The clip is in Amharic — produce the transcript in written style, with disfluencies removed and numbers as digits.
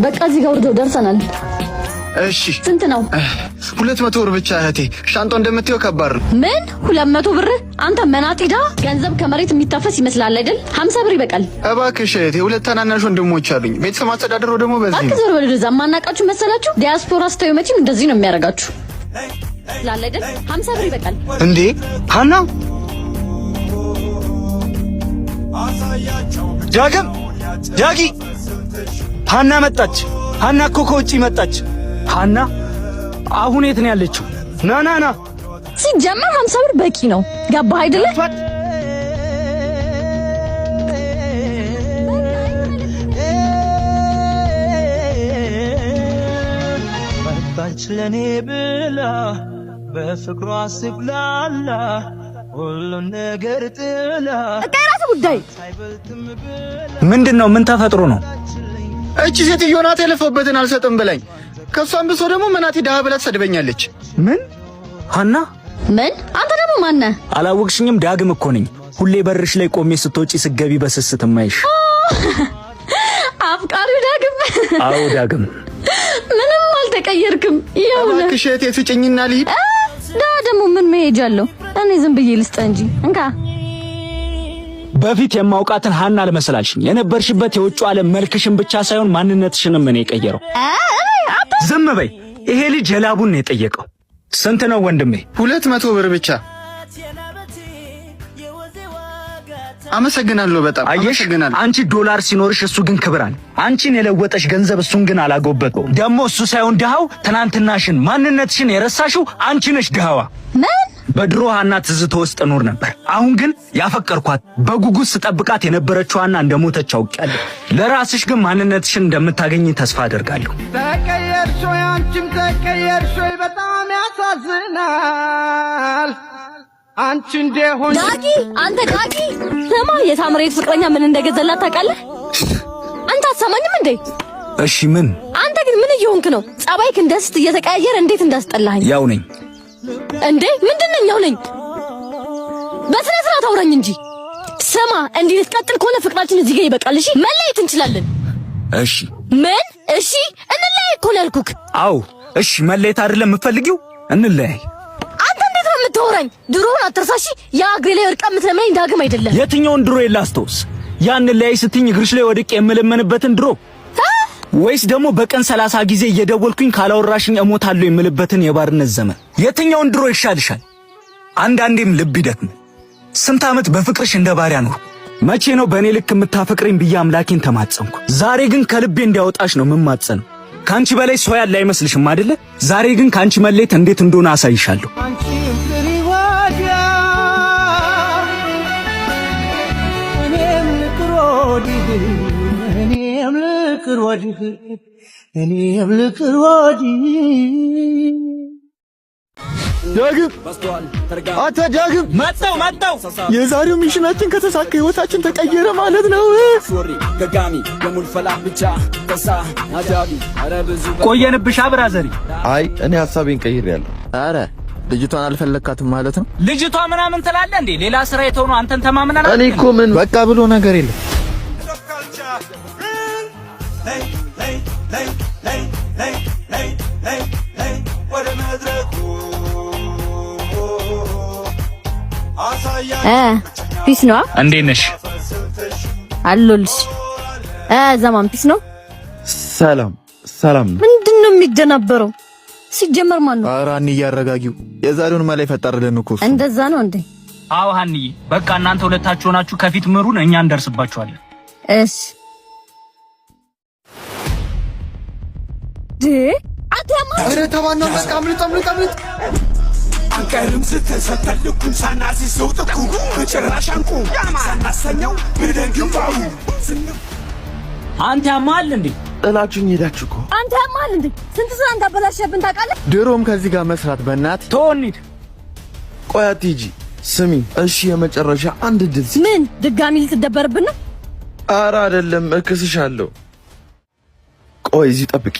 በቃ እዚህ ጋር ወርዶ ደርሰናል። እሺ ስንት ነው? 200 ብር ብቻ እህቴ። ሻንጣው እንደምትየው ከባድ ነው። ምን 200 ብር? አንተ መናጢዳ ገንዘብ ከመሬት የሚታፈስ ይመስላል አይደል? 50 ብር ይበቃል። እባክሽ እህቴ፣ ሁለት ታናናሽ ወንድሞች አሉኝ። ቤተሰብ ማስተዳደር ደግሞ በዚህ ነው። አክዘር ወደዛ ማናቃችሁ መሰላችሁ? ዲያስፖራ ስተዩ መቼም እንደዚህ ነው የሚያረጋችሁ። ላለ አይደል? 50 ብር ይበቃል። እንዴ ሃና ዳጊ ሃና መጣች። ሃና እኮ ከውጪ መጣች። ሃና አሁን የት ነው ያለችው? ና ሲጀመር 50 ብር በቂ ነው። ገባህ አይደለ? መጣች ለኔ ብላ በፍቅሯ ስብላላ ሁሉ ነገር ጥላ ከራስ ጉዳይ ምንድነው? ምን ተፈጥሮ ነው? እቺ ሴትዮ ናት የለፈበትን አልሰጥም ብላኝ። ከሷም ብሶ ደግሞ መናቲ ደሃ ብላ ትሰድበኛለች። ምን ሃና? ምን? አንተ ደግሞ ማን ነህ? አላወቅሽኝም? ዳግም እኮ ነኝ። ሁሌ በርሽ ላይ ቆሜ ስትወጪ ስገቢ በስስት ማይሽ አፍቃሪው ዳግም። አዎ ዳግም። ምንም አልተቀየርክም። ይኸው እባክሽ እህቴ ስጭኝና ልሂድ። ደግሞ ምን መሄጃ አለው? እኔ ዝም ብዬ ልስጥ እንጂ እንካ። በፊት የማውቃትን ሃና አልመሰላልሽኝ። የነበርሽበት የውጭ ዓለም መልክሽን ብቻ ሳይሆን ማንነትሽንም እኔ ቀየረው። ዝም በይ። ይሄ ልጅ የላቡን ነው የጠየቀው። ስንት ነው ወንድሜ? 200 ብር ብቻ። አመሰግናለሁ። በጣም አመሰግናለሁ። አንቺ ዶላር ሲኖርሽ እሱ ግን ክብር አለ። አንቺን የለወጠሽ ገንዘብ እሱን ግን አላጎበጠው። ደግሞ እሱ ሳይሆን ድሃው ትናንትናሽን ማንነትሽን የረሳሽው አንቺ ነሽ ድሃዋ። ምን? በድሮ ሃና ትዝታ ውስጥ ኖር ነበር። አሁን ግን ያፈቀርኳት በጉጉት ስጠብቃት የነበረችው ሃና እንደሞተች አውቄያለሁ። ለራስሽ ግን ማንነትሽን እንደምታገኝ ተስፋ አደርጋለሁ። ተቀየርሽ ወይ አንቺም ተቀየርሽ ወይ በጣም ያሳዝናል። አንቺ እንደሆነ ዳጊ፣ አንተ ዳጊ ስማ፣ የሳምሬት ፍቅረኛ ምን እንደገዘላት ታውቃለህ? አንተ አትሰማኝም እንዴ? እሺ ምን? አንተ ግን ምን እየሆንክ ነው? ጸባይክ እንደስት እየተቀያየረ እንዴት እንዳስጠላኸኝ። ያው ነኝ እንዴ? ምንድነው ያው ነኝ? በስነ ስርዓት አውራኝ እንጂ። ስማ፣ እንዲህ ልትቀጥል ከሆነ ፍቅራችን እዚህ ጋር ይበቃል። እሺ መለየት እንችላለን። እሺ ምን? እሺ እንለያይ እኮ ነው ያልኩክ። አው እሺ፣ መለየት አይደለም የምትፈልጊው? እንለያይ። ምትወራኝ ድሮውን አትርሳሺ። ያ እግሬ ላይ ወድቃ የምትለመኝ ዳግም አይደለም። የትኛውን ድሮ የላስታውስ? ያን ላይ ስትኝ እግርሽ ላይ ወድቄ የምለመንበትን ድሮ ወይስ ደግሞ በቀን 30 ጊዜ እየደወልኩኝ ካላወራሽኝ እሞታለሁ የምልበትን የባርነት ዘመን? የትኛውን ድሮ ይሻልሻል? አንዳንዴም ልብ ይደክም። ስንት ዓመት በፍቅርሽ እንደ ባሪያ ነው። መቼ ነው በእኔ ልክ የምታፈቅሪኝ ብዬ አምላኬን ተማጸንኩ። ዛሬ ግን ከልቤ እንዲያወጣሽ ነው የምማጸነው። ካንቺ በላይ ሰው ያለ አይመስልሽም አይደለ? ዛሬ ግን ካንቺ መለየት እንዴት እንደሆነ አሳይሻለሁ። ዳግም አታ ዳግም መጣው። የዛሬው ሚሽናችን ከተሳካ ህይወታችን ተቀየረ ማለት ነው። ቆየንብሻ ብራዘሪ። አይ እኔ ሐሳቤን ቀይሬያለሁ። አረ ልጅቷን አልፈለካትም ማለት ነው? ልጅቷ ምናምን ትላለህ እንዴ? ሌላ ስራ የተሆነ አንተን ተማምናና እኔ እኮ ምን በቃ ብሎ ነገር የለም። ፒስ ነው። እንዴት ነሽ? አሎልሽ ዘማን ፒስ ነው። ሰላም ነው። ምንድነው የሚደናበረው? ሲጀመር ማን ነው? ኧረ አንዬ እያረጋጊው። የዛሬውን ማላይ ፈጠረልን እኮ እሱ። እንደዛ ነው እንዴ? አዎ ሀንዬ፣ በቃ እናንተ ሁለታችሁ ሆናችሁ ከፊት ምሩን፣ እኛ እንደርስባችኋለን። እሺ አታማ አረ ተባና በቃ አምልጥ። አንቀርም ስትሰተልኩን ሳናሲሰው ጥቁ በጭራሻንቁ ሳናሰኘው በደንግባው አንተ ያማል እንዴ? ጥላችሁኝ ሄዳችሁ እኮ። አንተ ያማል እንዴ? ስንት ስራ እንዳበላሸብን ታውቃለህ? ድሮም ከዚህ ጋር መስራት በእናት ተወንድ። ቆይ አትሂጂ። ስሚ እሺ፣ የመጨረሻ አንድ ድል። ምን ድጋሚ ልትደበርብን ነው? ኧረ አይደለም፣ እክስሻለሁ። ቆይ እዚህ ጠብቂ።